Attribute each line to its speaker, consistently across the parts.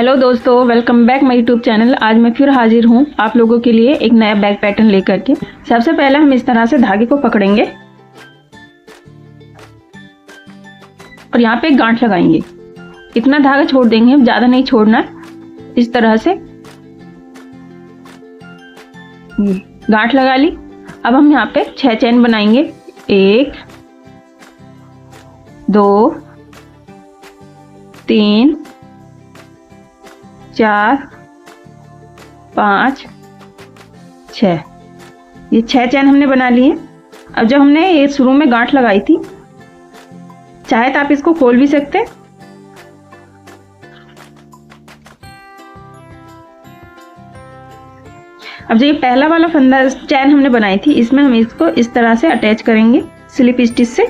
Speaker 1: Hello दोस्तों, welcome back my YouTube channel. आज मैं फिर हाजिर हूँ आप लोगों के लिए एक नया बैक पैटर्न लेकर के। सबसे पहले हम इस तरह से धागे को पकड़ेंगे और यहाँ पे गांठ लगाएंगे। इतना धागा छोड़ देंगे, ज्यादा नहीं छोड़ना। इस तरह से गांठ लगा ली। अब हम यहाँ पे 6 चैन बनाएंगे। 1 2 3 4 5 6। ये 6 चैन हमने बना लिए। अब जब हमने ये शुरू में गांठ लगाई थी, चाहे तो आप इसको खोल भी सकते। अब जो ये पहला वाला फंदा चैन हमने बनाई थी, इसमें हम इसको इस तरह से अटैच करेंगे स्लिप स्टिच से।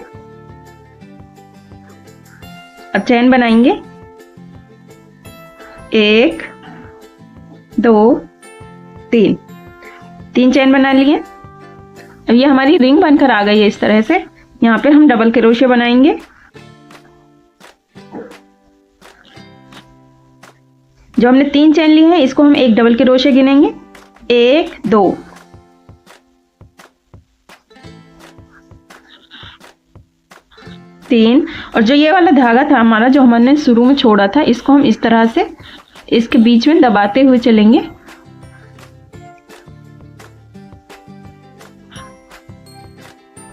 Speaker 1: अब चैन बनाएंगे 1 2 3 चैन बना लिए। अब ये हमारी रिंग बनकर आ गई है इस तरह से। यहाँ पे हम डबल क्रोशे बनाएंगे। जो हमने 3 चैन ली है, इसको हम एक डबल क्रोशे गिनेंगे। 1 2 3। और जो ये वाला धागा था हमारा, जो हमने शुरू में छोड़ा था, इसको हम इस तरह से इसके बीच में दबाते हुए चलेंगे।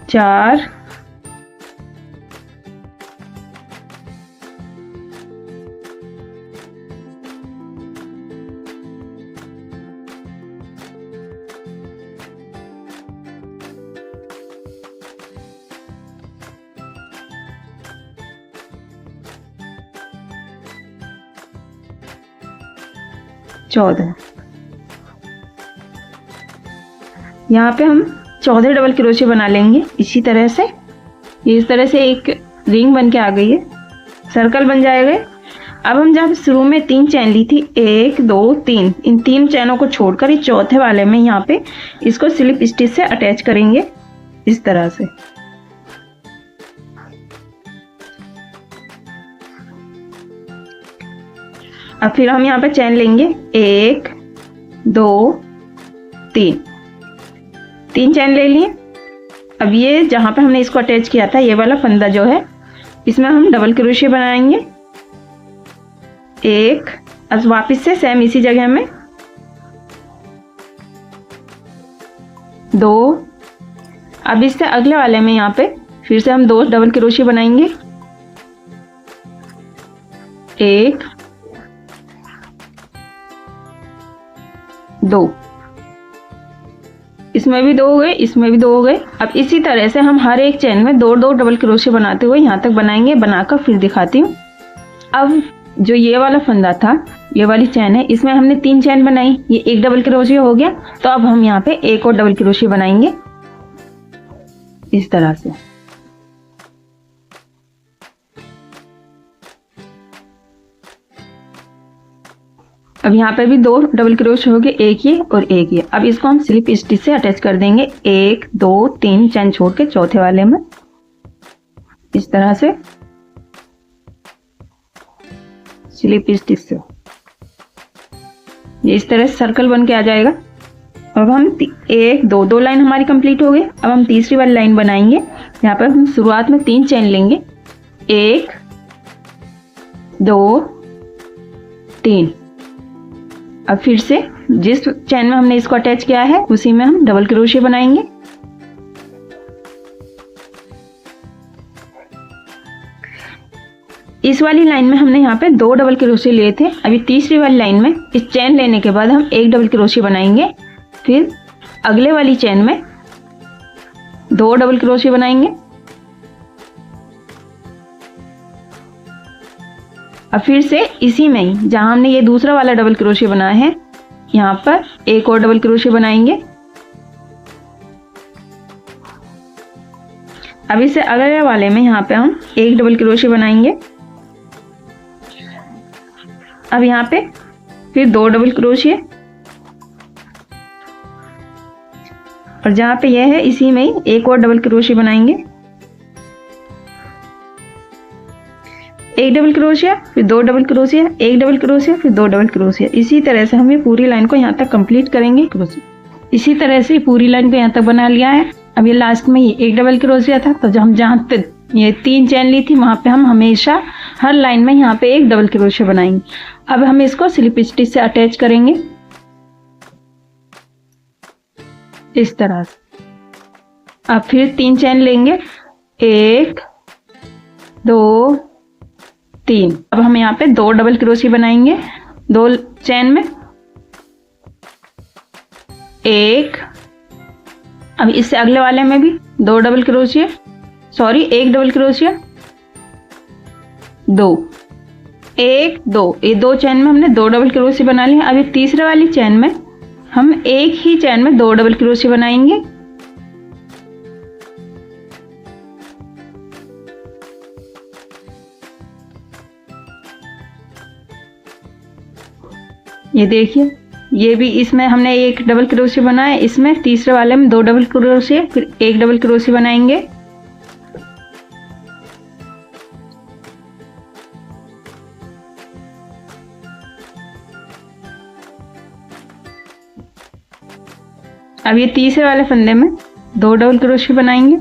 Speaker 1: चार, 14। यहाँ पे हम 14 डबल क्रोशे बना लेंगे इसी तरह से। ये इस तरह से एक रिंग बन के आ गई है, सर्कल बन जाएगा। अब हम जब शुरू में 3 चैन ली थी, 1 2 3, इन 3 चैनों को छोड़कर इस चौथे वाले में यहाँ पे इसको स्लिप स्टिच से अटैच करेंगे इस तरह से। अब फिर हम यहाँ पे चैन लेंगे 1 2 3 चैन ले लिए। अब ये जहाँ पे हमने इसको अटैच किया था, ये वाला फंदा जो है, इसमें हम डबल क्रोशे बनाएंगे। 1, अब वापस से सेम इसी जगह में 2। अब इससे अगले वाले में यहाँ पे फिर से हम 2 डबल क्रोशे बनाएंगे। 1 2, इसमें भी 2 हो गए, इसमें भी 2 हो गए। अब इसी तरह से हम हर एक चैन में 2 डबल क्रोशे बनाते हुए यहाँ तक बनाएंगे। बनाकर फिर दिखाती हूँ। अब जो ये वाला फंदा था, ये वाली चैन है, इसमें हमने 3 चैन बनाई, ये एक डबल क्रोशे हो गया। तो अब हम यहाँ पे एक और डबल क्रोशे बनाएंगे इस तरह से। अब यहाँ पे भी 2 डबल क्रोशे हो गए, एक ये और एक ये। अब इसको हम स्लिप स्टिच से अटैच कर देंगे 1 2 3 चैन छोड़ के चौथे वाले में इस तरह से स्लिप स्टिच से। ये इस तरह से सर्कल बन के आ जाएगा। अब हम 1 2 लाइन हमारी कंप्लीट हो गई। अब हम तीसरी वाली लाइन बनाएंगे। यहाँ पर हम शुरुआत में 3 चैन लेंगे, 1 2 3। अब फिर से जिस चैन में हमने इसको अटैच किया है, उसी में हम डबल क्रोशे बनाएंगे। इस वाली लाइन में हमने यहाँ पे 2 डबल क्रोशे लिए थे। अभी तीसरी वाली लाइन में इस चैन लेने के बाद हम 1 डबल क्रोशे बनाएंगे। फिर अगले वाली चैन में 2 डबल क्रोशे बनाएंगे। अब फिर से इसी में ही जहां हमने ये दूसरा वाला डबल क्रोशे बनाया है, यहाँ पर एक और डबल क्रोशे बनाएंगे। अब इससे अगले वाले में यहाँ पे हम एक डबल क्रोशे बनाएंगे। अब यहाँ पे फिर 2 डबल क्रोशे, और जहां पे यह है इसी में ही एक और डबल क्रोशे बनाएंगे। एक डबल क्रोशिया, फिर 2 डबल क्रोशिया, एक डबल क्रोशिया, फिर 2 डबल क्रोशिया। इसी तरह से हम ये पूरी लाइन को यहाँ तक कंप्लीट करेंगे। इसी तरह से पूरी लाइन को यहाँ तक बना लिया है। अब ये लास्ट में ये एक डबल क्रोशिया था, तो हम जहाँ ये 3 चैन ली थी वहां पे हम हमेशा हर लाइन में यहाँ पे एक डबल क्रोशिया बनाएंगे। अब हम इसको स्लिप स्टिच से अटैच करेंगे इस तरह से। अब फिर 3 चैन लेंगे, 1 2 3। अब हम यहाँ पे 2 डबल क्रोशिया बनाएंगे 2 चैन में, 1। अब इससे अगले वाले में भी 2 double crochet, sorry 1 double crochet, 2 1 2। ये 2 चैन में हमने 2 डबल क्रोशिया बना लिया। अब ये तीसरे वाली चैन में हम एक ही चैन में 2 डबल क्रोशिया बनाएंगे। ये देखिए, ये भी इसमें हमने एक डबल क्रोशिया बनाया, इसमें तीसरे वाले में 2 डबल क्रोशिया, फिर 1 डबल क्रोशिया बनाएंगे। अब ये तीसरे वाले फंदे में 2 डबल क्रोशिया बनाएंगे।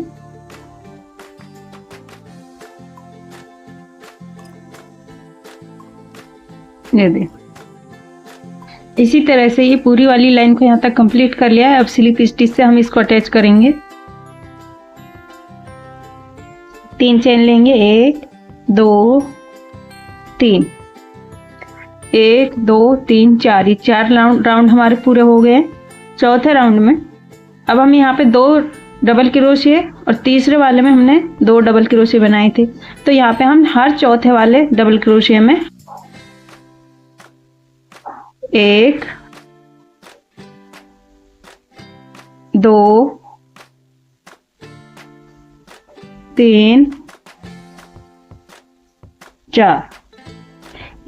Speaker 1: ये देखिए, इसी तरह से ये पूरी वाली लाइन को यहाँ तक कंप्लीट कर लिया है। अब स्लिप स्टिच से हम इसको अटैच करेंगे। 3 चैन लेंगे, 1 2 3, 1 2 3 4। ये 4 राउंड हमारे पूरे हो गए। चौथे राउंड में अब हम यहाँ पे 2 डबल क्रोशिया और तीसरे वाले में हमने 2 डबल क्रोशिया बनाए थे, तो यहाँ पे हम हर चौथे वाले डबल क्रोशिया में 1 2 3 4,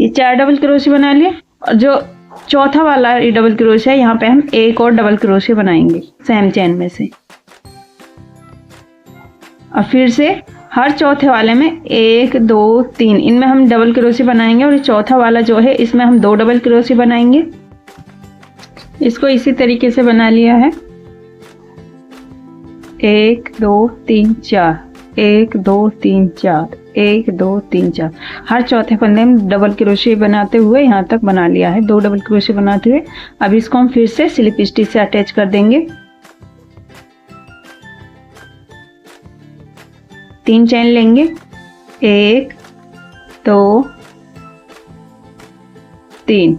Speaker 1: ये 4 डबल क्रोशिया बना लिए। और जो चौथा वाला ये डबल क्रोशिया है, यहाँ पे हम एक और डबल क्रोशिया बनाएंगे सेम चैन में से। और फिर से हर चौथे वाले में 1 2 3, इनमें हम डबल क्रोशिया बनाएंगे। और ये चौथा वाला जो है, इसमें हम 2 डबल क्रोशिया बनाएंगे। इसको इसी तरीके से बना लिया है। 1 2 3 4, 1 2 3 4, 1 2 3 4। हर चौथे फंदे में डबल क्रोशिया बनाते हुए यहाँ तक बना लिया है, 2 डबल क्रोशिया बनाते हुए। अब इसको हम फिर से स्लिप स्टिच से अटैच कर देंगे। 3 चैन लेंगे, 1 2 3।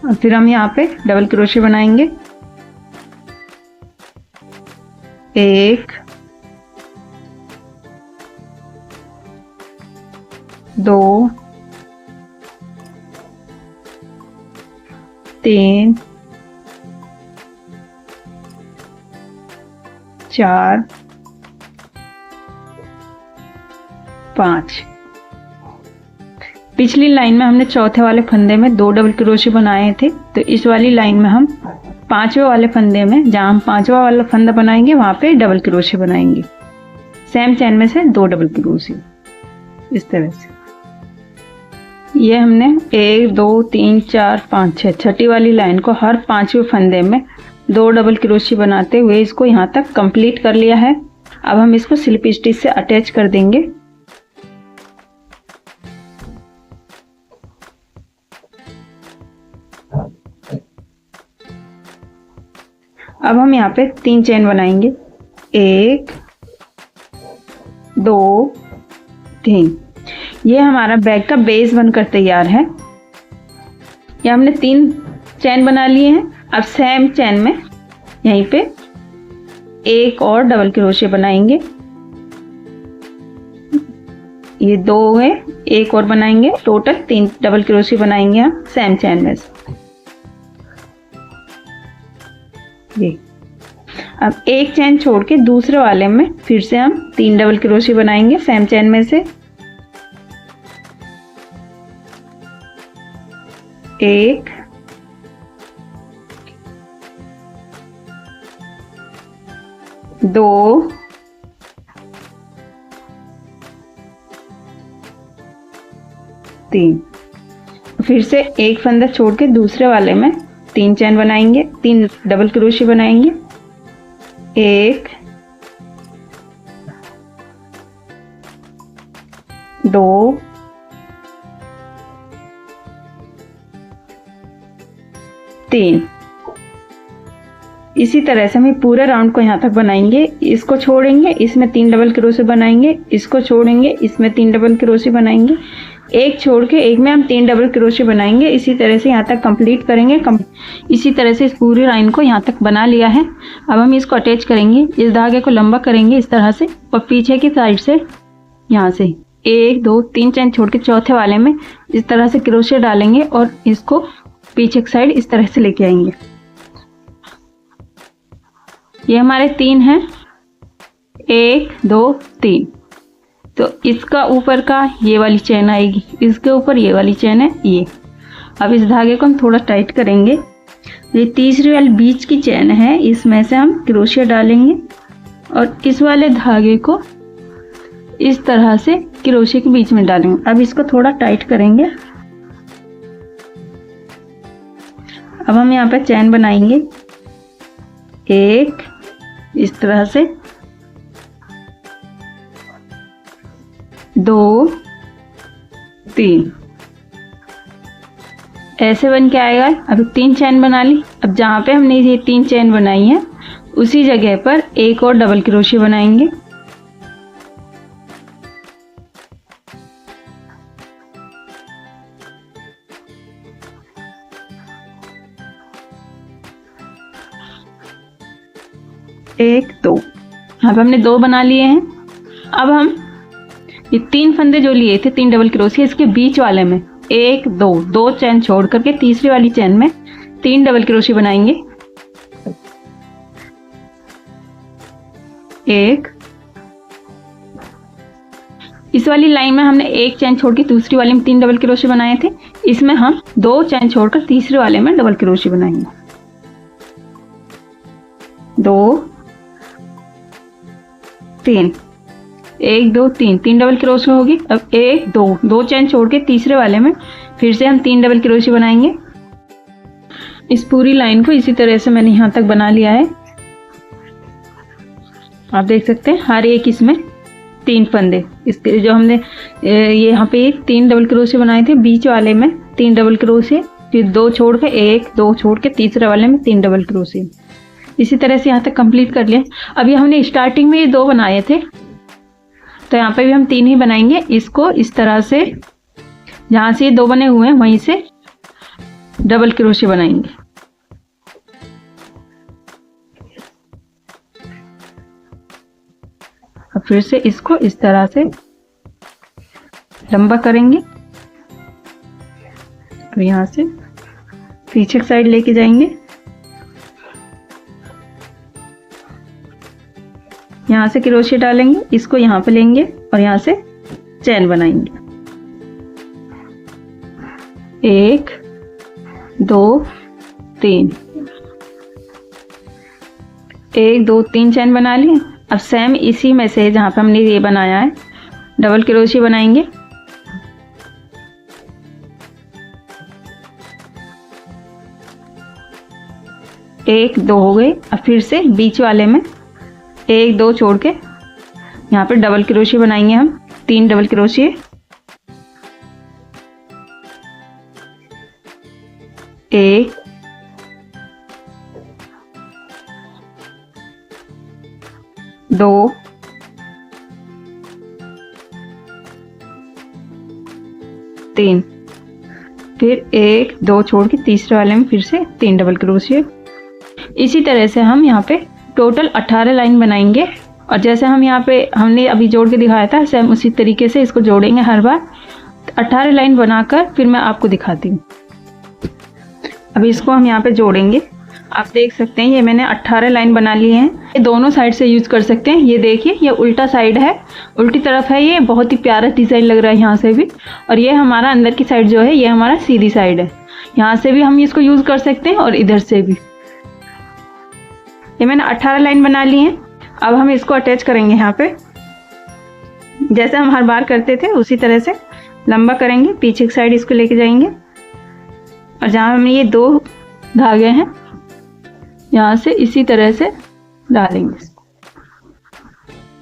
Speaker 1: और फिर हम यहाँ पे डबल क्रोशिया बनाएंगे। 1 2 3 4 5। पिछली लाइन में हमने चौथे वाले फंदे में 2 डबल क्रोशिया बनाए थे, तो इस वाली लाइन में हम 5वें वाले फंदे में, जहां हम 5वां वाला फंदा बनाएंगे वहां पे डबल क्रोशिया बनाएंगे। सेम चैन में से 2 डबल क्रोशिया इस तरह से। ये हमने 1 2 3 4 5 6 छठी वाली लाइन को हर 5वें फंदे में 2 डबल क्रोशिया बनाते हुए इसको यहाँ तक कंप्लीट कर लिया है। अब हम इसको स्लिप स्टिच से अटैच कर देंगे। अब हम यहाँ पे 3 चैन बनाएंगे, 1 2 3। ये हमारा बैग का बेस बनकर तैयार है। ये हमने 3 चैन बना लिए हैं। अब सेम चैन में यहीं पे एक और डबल क्रोशिया बनाएंगे। ये 2 है, एक और बनाएंगे, टोटल 3 डबल क्रोशिया बनाएंगे हम सेम चैन में से। ये अब एक चैन छोड़ के दूसरे वाले में फिर से हम 3 डबल क्रोशिया बनाएंगे सेम चैन में से। 1 2 3। फिर से एक फंदा छोड़ के दूसरे वाले में 3 चैन बनाएंगे, 3 डबल क्रोशिया बनाएंगे, 1 2 3। इसी तरह से हम पूरे राउंड को यहाँ तक बनाएंगे। इसको छोड़ेंगे, इसमें 3 डबल क्रोशिया बनाएंगे, इसको छोड़ेंगे, इसमें 3 डबल क्रोशिया बनाएंगे, एक छोड़ के एक में हम 3 डबल क्रोशिया बनाएंगे। इसी तरह से यहाँ तक कंप्लीट करेंगे। इसी तरह से इस पूरी लाइन को यहाँ तक बना लिया है। अब हम इसको अटैच करेंगे, इस धागे को लंबा करेंगे इस तरह से, और पीछे की साइड से यहाँ से 1 2 3 चैन छोड़ के चौथे वाले में इस तरह से क्रोशिया डालेंगे और इसको पीछे की साइड इस तरह से लेके आएंगे। ये हमारे 3 हैं, 1 2 3। तो इसका ऊपर का ये वाली चैन आएगी, इसके ऊपर ये वाली चैन है ये। अब इस धागे को हम थोड़ा टाइट करेंगे। ये तीसरी वाली बीच की चैन है, इसमें से हम क्रोशिया डालेंगे और इस वाले धागे को इस तरह से क्रोशिया के बीच में डालेंगे। अब इसको थोड़ा टाइट करेंगे। अब हम यहाँ पे चैन बनाएंगे, 1 इस तरह से, 2 3 ऐसे बन के आएगा। अब 3 चैन बना ली। अब जहाँ पे हमने ये 3 चैन बनाई है उसी जगह पर एक और डबल क्रोशिया बनाएंगे। एक 2, यहाँ पे हमने 2 बना लिए हैं। अब हम ये 3 फंदे जो लिए थे 3 डबल क्रोशिया, इसके बीच वाले में 1 2 2 चैन छोड़ करके तीसरी वाली चैन में 3 डबल क्रोशिया बनाएंगे। 1 इस वाली लाइन में हमने 1 चैन छोड़ के दूसरी वाली में 3 डबल क्रोशिया बनाए थे, इसमें हम 2 चैन छोड़कर तीसरे वाले में डबल क्रोशिया बनाएंगे। 2 3 1 2 3 3 डबल क्रोशिया होगी। अब 1 2 2 चैन छोड़ के तीसरे वाले में फिर से हम 3 डबल क्रोशिया बनाएंगे। इस पूरी लाइन को इसी तरह से मैंने यहाँ तक बना लिया है। आप देख सकते हैं हर एक इसमें 3 फंदे, इसके जो हमने ये यहाँ पे 3 डबल क्रोशिया बनाए थे, बीच वाले में 3 डबल क्रोशिया, फिर 2 छोड़ के 1 2 छोड़ के तीसरे वाले में 3 डबल क्रोशिया। इसी तरह से यहाँ तक कंप्लीट कर लिया। अभी हमने स्टार्टिंग में ये 2 बनाए थे, तो यहाँ पे भी हम 3 ही बनाएंगे। इसको इस तरह से जहाँ से ये 2 बने हुए हैं वहीं से डबल क्रोशिया बनाएंगे। अब फिर से इसको इस तरह से लंबा करेंगे और यहाँ से पीछे की साइड लेके जाएंगे। यहाँ से क्रोशिया डालेंगे, इसको यहाँ पे लेंगे और यहाँ से चैन बनाएंगे। 1 2 3 1 2 3 चैन बना लिए। अब सेम इसी में से जहाँ पे हमने ये बनाया है डबल क्रोशिया बनाएंगे। एक 2 हो गए। अब फिर से बीच वाले में 1 2 छोड़ के यहाँ पे डबल क्रोशिया बनाएंगे हम, 3 डबल क्रोशिया। 1 2 3, फिर 1 2 छोड़ के तीसरे वाले में फिर से 3 डबल क्रोशिया। इसी तरह से हम यहाँ पे टोटल 18 लाइन बनाएंगे। और जैसे हम यहाँ पे हमने अभी जोड़ के दिखाया था सेम उसी तरीके से इसको जोड़ेंगे हर बार। 18 लाइन बनाकर फिर मैं आपको दिखाती हूँ। अभी इसको हम यहाँ पे जोड़ेंगे। आप देख सकते हैं ये मैंने 18 लाइन बना लिए हैं। ये दोनों साइड से यूज कर सकते हैं। ये देखिए ये उल्टा साइड है, उल्टी तरफ है, ये बहुत ही प्यारा डिजाइन लग रहा है यहाँ से भी। और ये हमारा अंदर की साइड जो है ये हमारा सीधी साइड है, यहाँ से भी हम इसको यूज कर सकते हैं और इधर से भी। ये मैंने 18 लाइन बना ली हैं। अब हम इसको अटैच करेंगे यहाँ पे, जैसे हम हर बार करते थे उसी तरह से लंबा करेंगे, पीछे की साइड इसको लेके जाएंगे और जहाँ हमने ये 2 धागे हैं यहाँ से इसी तरह से डालेंगे।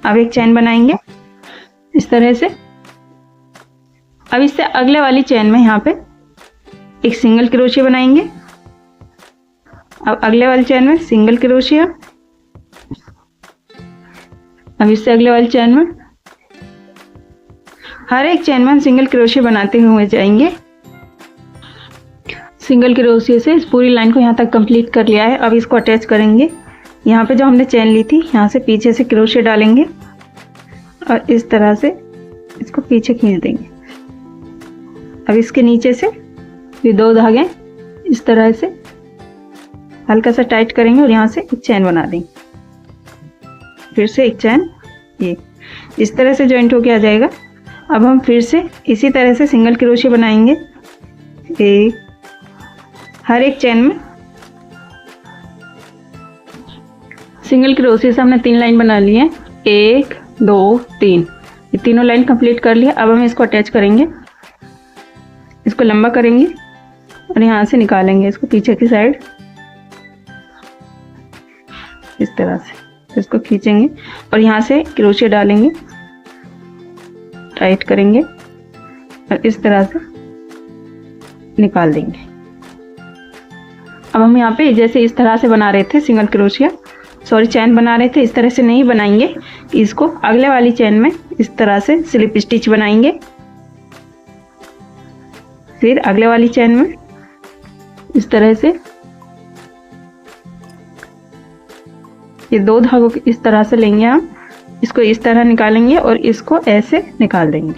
Speaker 1: अब एक चैन बनाएंगे इस तरह से। अब इससे अगले वाली चैन में यहाँ पे एक सिंगल क्रोशिया बनाएंगे। अब अगले वाली चैन में सिंगल क्रोशिया। अब इससे अगले वाली चैन में, हर एक चैन में हम सिंगल क्रोशिया बनाते हुए जाएंगे। सिंगल क्रोशिया से इस पूरी लाइन को यहाँ तक कंप्लीट कर लिया है। अब इसको अटैच करेंगे। यहाँ पे जो हमने चैन ली थी यहाँ से पीछे से क्रोशिया डालेंगे और इस तरह से इसको पीछे खींच देंगे। अब इसके नीचे से ये 2 धागे इस तरह से हल्का सा टाइट करेंगे और यहाँ से एक चैन बना देंगे। फिर से एक चैन, ये इस तरह से जॉइंट होके आ जाएगा। अब हम फिर से इसी तरह से सिंगल क्रोशिया बनाएंगे। एक, हर एक चैन में सिंगल क्रोशिया से हमने 3 लाइन बना ली है। 1 2 3, ये तीनों लाइन कंप्लीट कर लिया। अब हम इसको अटैच करेंगे, इसको लंबा करेंगे और यहाँ से निकालेंगे इसको पीछे की साइड इस तरह से। इसको खींचेंगे और यहाँ से क्रोशिया डालेंगे, टाइट करेंगे और इस तरह से निकाल देंगे। अब हम यहाँ पे जैसे इस तरह से बना रहे थे सिंगल क्रोशिया, सॉरी चैन बना रहे थे, इस तरह से नहीं बनाएंगे। इसको अगले वाली चैन में इस तरह से स्लिप स्टिच बनाएंगे। फिर अगले वाली चैन में इस तरह से ये 2 धागों को इस तरह से लेंगे हम, इसको इस तरह निकालेंगे और इसको ऐसे निकाल देंगे।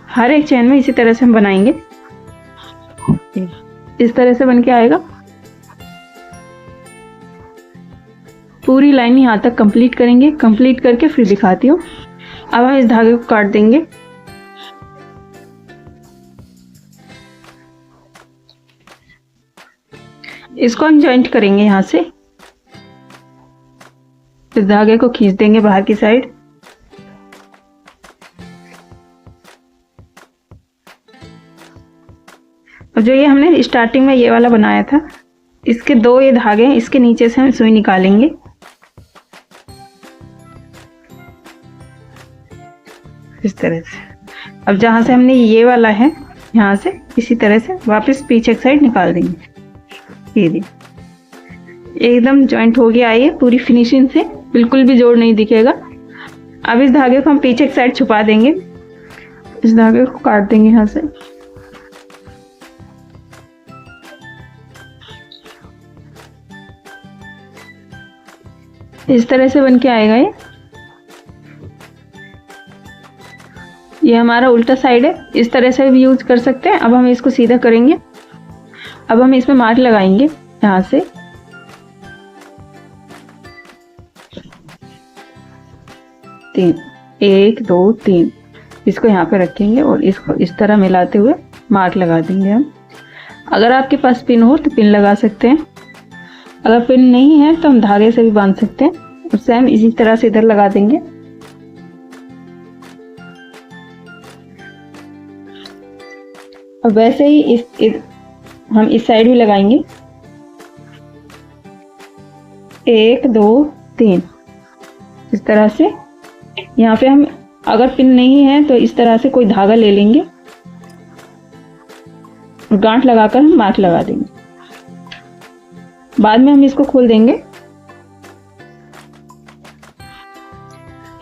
Speaker 1: हर एक चैन में इसी तरह से हम बनाएंगे। इस तरह से बन के आएगा। पूरी लाइन यहाँ तक कंप्लीट करेंगे। कंप्लीट करके फिर दिखाती हूँ। अब हम इस धागे को काट देंगे। इसको हम जॉइंट करेंगे यहाँ से। इस धागे को खींच देंगे बाहर की साइड। और जो ये हमने स्टार्टिंग में ये वाला बनाया था, इसके 2 ये धागे हैं, इसके नीचे से हम सुई निकालेंगे। इस तरह से। अब जहां से हमने ये वाला है यहाँ से इसी तरह से वापस पीछे की साइड निकाल देंगे। ये देखिए एकदम जॉइंट हो गया है पूरी फिनिशिंग से, बिल्कुल भी जोड़ नहीं दिखेगा। अब इस धागे को हम पीछे की साइड छुपा देंगे। इस धागे को काट देंगे यहाँ से। इस तरह से बन के आएगा ये हमारा उल्टा साइड है। इस तरह से भी यूज कर सकते हैं। अब हम इसको सीधा करेंगे। अब हम इसमें मार्क लगाएंगे यहाँ से। तीन, 1 2 3, इसको यहाँ पे रखेंगे और इसको इस तरह मिलाते हुए मार्क लगा देंगे हम। अगर आपके पास पिन हो तो पिन लगा सकते हैं, अगर पिन नहीं है तो हम धागे से भी बांध सकते हैं। और सेम इसी तरह से इधर लगा देंगे। और वैसे ही हम इस साइड भी लगाएंगे। 1 2 3, इस तरह से। यहाँ पे हम अगर पिन नहीं है तो इस तरह से कोई धागा ले लेंगे और गांठ लगाकर हम मार्क लगा देंगे। बाद में हम इसको खोल देंगे।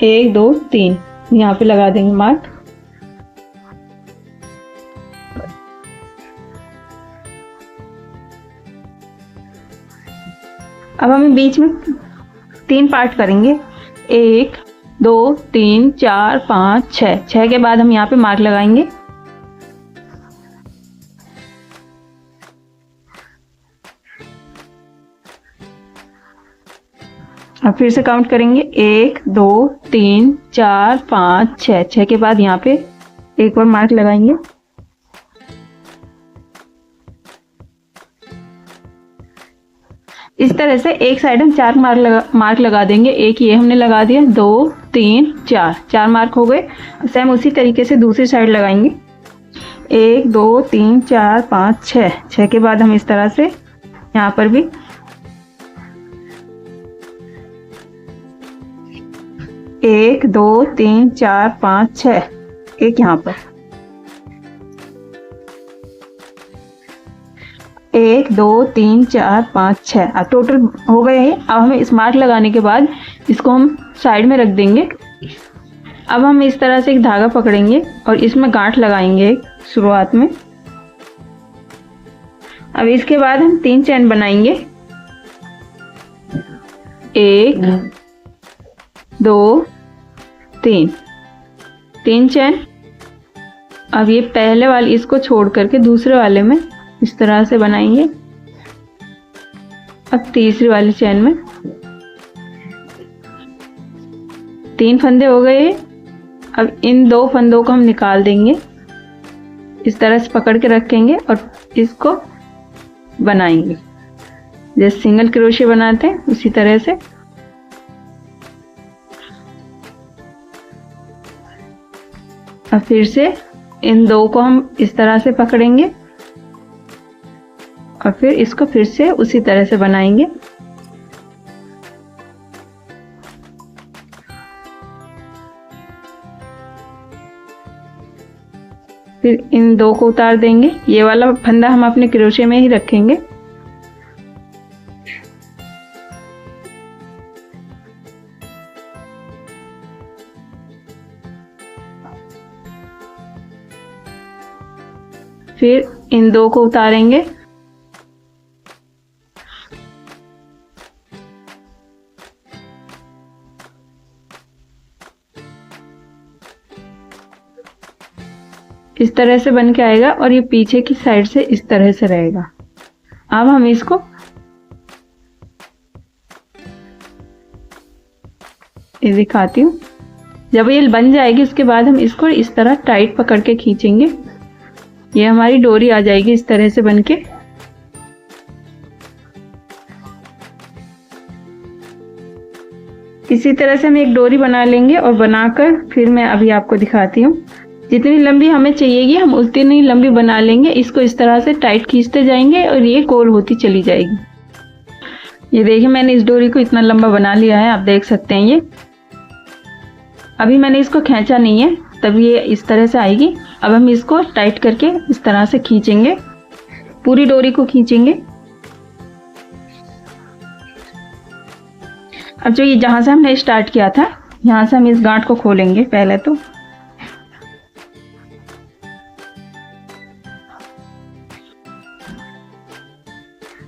Speaker 1: 1 2 3, यहाँ पे लगा देंगे मार्क। अब हम बीच में 3 पार्ट करेंगे। 1 2 3 4 5 6, 6 के बाद हम यहाँ पे मार्क लगाएंगे। अब फिर से काउंट करेंगे। 1 2 3 4 5 6, 6 के बाद यहाँ पे एक बार मार्क लगाएंगे। इस तरह से एक साइड हम 4 मार्क लगा देंगे। एक ये हमने लगा दिया, 2 3 4 मार्क हो गए। सेम उसी तरीके से दूसरी साइड लगाएंगे। 1 2 3 4 5 6 के बाद हम इस तरह से यहाँ पर भी 1 2 3 4 5 6, एक यहाँ पर 1 2 3 4 5 6, अब टोटल हो गए हैं। अब हमें इस मार्क लगाने के बाद इसको हम साइड में रख देंगे। अब हम इस तरह से एक धागा पकड़ेंगे और इसमें गांठ लगाएंगे शुरुआत में। अब इसके बाद हम 3 चैन बनाएंगे, 1 2 3 चैन। अब ये पहले वाले इसको छोड़ करके दूसरे वाले में इस तरह से बनाएंगे। अब तीसरी वाली चैन में 3 फंदे हो गए। अब इन 2 फंदों को हम निकाल देंगे, इस तरह से पकड़ के रखेंगे और इसको बनाएंगे जैसे सिंगल क्रोशे बनाते हैं उसी तरह से। अब फिर से इन 2 को हम इस तरह से पकड़ेंगे और फिर इसको फिर से उसी तरह से बनाएंगे। फिर इन 2 को उतार देंगे। ये वाला फंदा हम अपने क्रोशे में ही रखेंगे। फिर इन 2 को उतारेंगे। इस तरह से बन के आएगा और ये पीछे की साइड से इस तरह से रहेगा। अब हम इसको ये दिखाती हूँ। जब ये बन जाएगी उसके बाद हम इसको इस तरह टाइट पकड़ के खींचेंगे। ये हमारी डोरी आ जाएगी इस तरह से बन के। इसी तरह से हम एक डोरी बना लेंगे और बनाकर फिर मैं अभी आपको दिखाती हूँ। जितनी लंबी हमें चाहिएगी हम उतनी लंबी बना लेंगे। इसको इस तरह से टाइट खींचते जाएंगे और ये गोल होती चली जाएगी। ये देखिए मैंने इस डोरी को इतना लंबा बना लिया है, आप देख सकते हैं। ये अभी मैंने इसको खींचा नहीं है, तब ये इस तरह से आएगी। अब हम इसको टाइट करके इस तरह से खींचेंगे, पूरी डोरी को खींचेंगे। अब जो ये जहां से हमने स्टार्ट किया था यहाँ से हम इस गांठ को खोलेंगे। पहले तो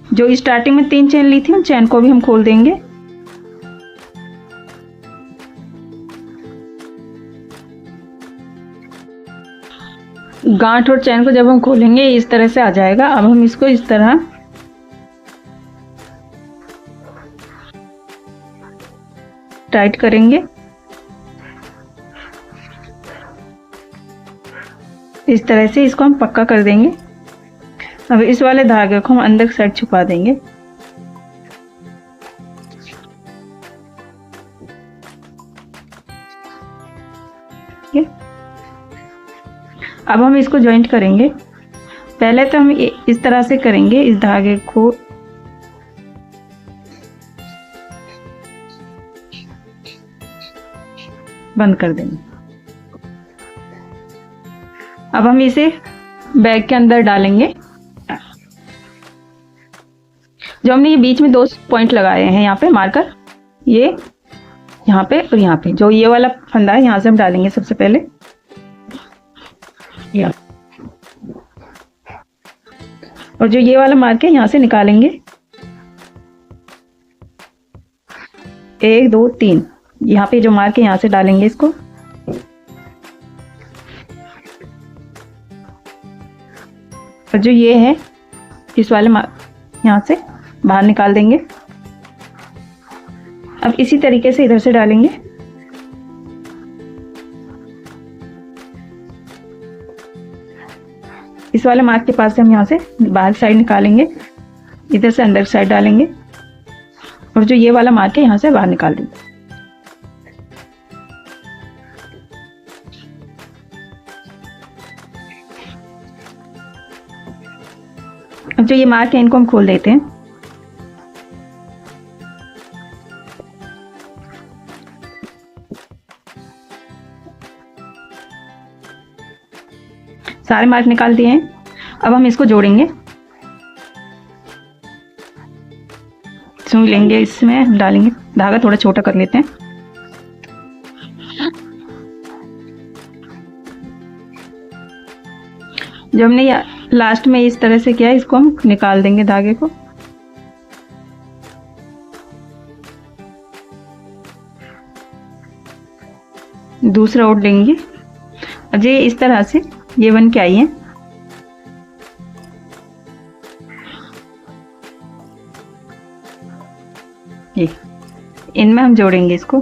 Speaker 1: जो स्टार्टिंग में 3 चैन ली थी उन चैन को भी हम खोल देंगे। गांठ और चैन को जब हम खोलेंगे इस तरह से आ जाएगा। अब हम इसको इस तरह टाइट करेंगे। इस तरह से इसको हम पक्का कर देंगे। अब इस वाले धागे को हम अंदर की साइड छुपा देंगे। अब हम इसको जॉइंट करेंगे। पहले तो हम इस तरह से करेंगे, इस धागे को बंद कर देंगे। अब हम इसे बैग के अंदर डालेंगे। जो हमने ये बीच में 2 पॉइंट लगाए हैं यहाँ पे मार्कर, ये यहाँ पे और यहाँ पे, जो ये वाला फंदा है यहाँ से हम डालेंगे सबसे पहले। और जो ये वाला मार्क है यहाँ से निकालेंगे। 1 2 3 यहाँ पे जो मार्क है यहाँ से डालेंगे इसको। और जो ये है इस वाले मार्क यहाँ से बाहर निकाल देंगे। अब इसी तरीके से इधर से डालेंगे। इस वाले मार्क के पास से हम यहाँ से बाहर साइड निकालेंगे, इधर से अंदर साइड डालेंगे। और जो ये वाला मार्क है यहाँ से बाहर निकाल देंगे। अब जो ये मार्क है इनको हम खोल देते हैं। सारे मार्क निकाल दिए हैं। अब हम इसको जोड़ेंगे। सुई लेंगे, इसमें हम डालेंगे, धागा थोड़ा छोटा कर लेते हैं। जब हमने लास्ट में इस तरह से किया है, इसको हम निकाल देंगे धागे को। दूसरा ओढ़ लेंगे और ये इस तरह से ये बन के आई है। ये इनमें हम जोड़ेंगे इसको।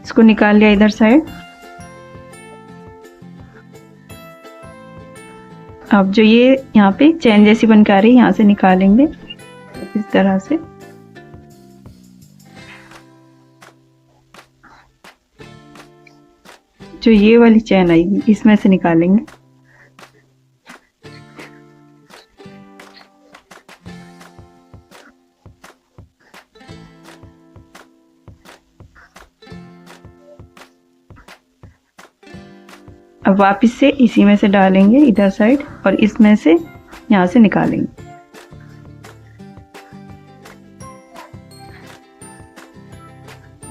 Speaker 1: इसको निकाल लिया इधर साइड। अब जो ये यहाँ पे चैन जैसी बन के आ रही है, यहाँ से निकालेंगे इस तरह से। जो ये वाली चैन आएगी इसमें से निकालेंगे। अब वापस से इसी में से डालेंगे इधर साइड और इसमें से यहाँ से निकालेंगे।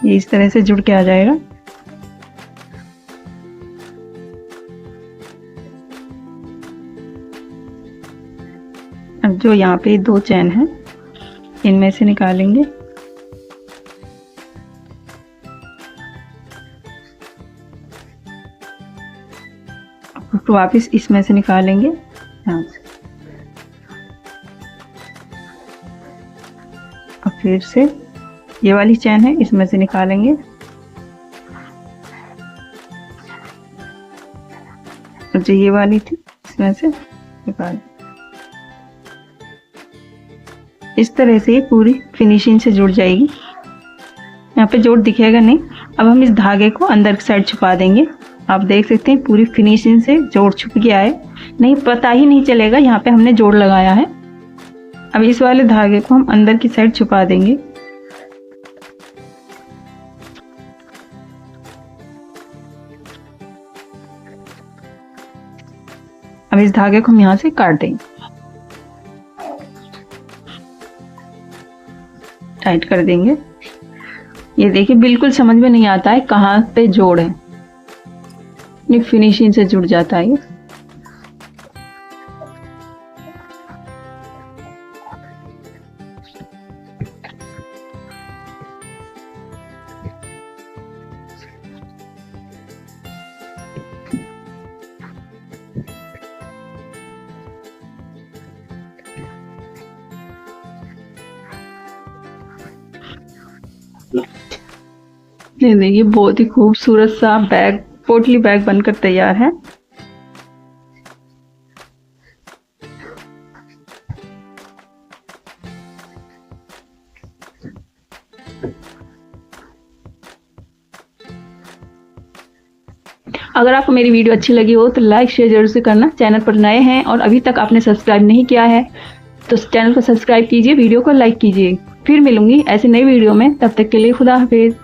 Speaker 1: ये इस तरह से जुड़ के आ जाएगा। अब जो यहाँ पे दो चैन है इनमें से निकालेंगे। तो वापस इसमें से निकालेंगे यहाँ से। अब फिर से ये वाली चैन है इसमें से निकालेंगे। और जो ये वाली थी इसमें से निकाल। इस तरह से ये पूरी फिनिशिंग से जुड़ जाएगी। यहाँ पे जोड़ दिखेगा नहीं। अब हम इस धागे को अंदर की साइड छुपा देंगे। आप देख सकते हैं पूरी फिनिशिंग से जोड़ छुप गया है, नहीं पता ही नहीं चलेगा यहाँ पे हमने जोड़ लगाया है। अब इस वाले धागे को हम अंदर की साइड छुपा देंगे। अब इस धागे को हम यहाँ से काट देंगे, टाइट कर देंगे। ये देखिए बिल्कुल समझ में नहीं आता है कहाँ पे जोड़ है, फिनिशिंग से जुड़ जाता है। ये देखिए बहुत ही खूबसूरत सा बैग, पोटली बैग बनकर तैयार है। अगर आपको मेरी वीडियो अच्छी लगी हो तो लाइक शेयर जरूर से करना। चैनल पर नए हैं और अभी तक आपने सब्सक्राइब नहीं किया है तो चैनल को सब्सक्राइब कीजिए, वीडियो को लाइक कीजिए। फिर मिलूंगी ऐसे नई वीडियो में, तब तक के लिए खुदा हाफिज।